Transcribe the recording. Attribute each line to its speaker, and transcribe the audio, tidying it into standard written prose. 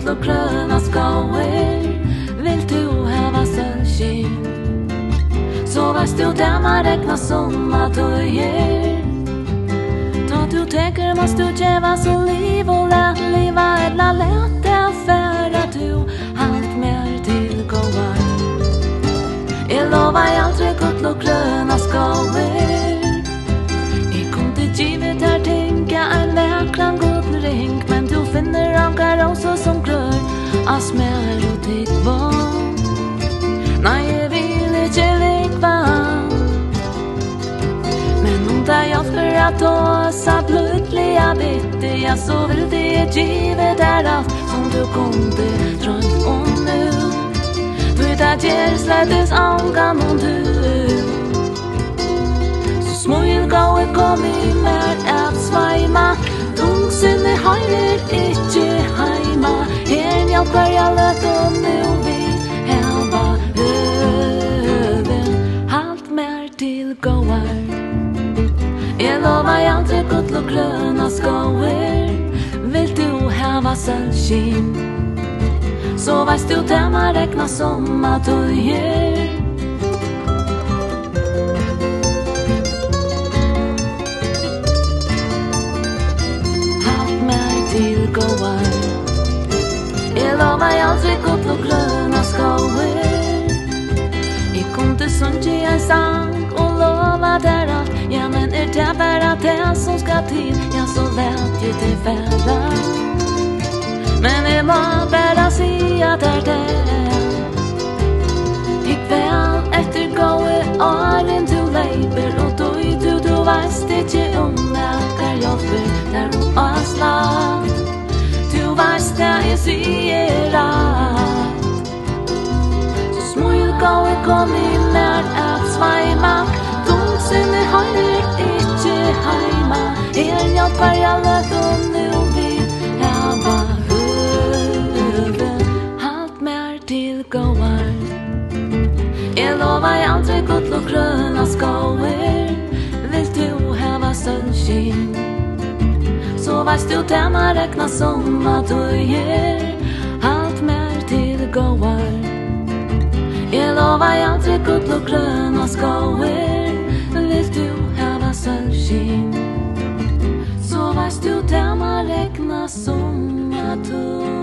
Speaker 1: gull och gröna skåer. Vill du hava sölskin? Så varst du där man räknar som att du ger. Ta du tänker måste du geva så liv och lät liva eller lät det för att du halt mer till gåvar. Jag lovar aldrig gull och gröna skåer. Jag kom till givet här tänka en väkran gullring. Men du finner ankar också som grör asmer och ditt barn. Nej, jag vill inte likva. Men om det hjälper att ta så blötliga bitter, så vill det givet är allt som du kunde drömt om nu. För det ger slättes ankan om du. Så smöjl gå och kom i mer att svajma. Thomsen är höjner inte heima. Här hjälper jag lätt och nu vill häva öven. Halt mer till gåar. Jag lovar aldrig gull och gröna skåer. Vill du hava sölskin? Så varst du där man räknar som att du ger. Halt mer till gåar. Jag lovar aldrig gull och gröna skåer. Jag kom till sunge en sang och lova där allt. Ja, men är det bara det som ska till? Ja, så lät jag det färra. Men jag må bara säga där det. Gick väl efter gåe åren du lever. Och då du varst inte om näkar hjälper där du avslag. Du varst där jag säger att. Så smöjl gåe kom i mer att svajma. Thomsen är höjner inte heima. Här hjälper jag lätt och nu vill häva öven. Halt mer till gåar. Jag lovar aldrig gull och gröna skåer. Vill du hava sölskin? Så varst du där man räknar som att du ger. Halt mer till gåar. Jag lovar aldrig gull och gröna skåer. Vill du hava sölskin? Så varst du där man räknar som att du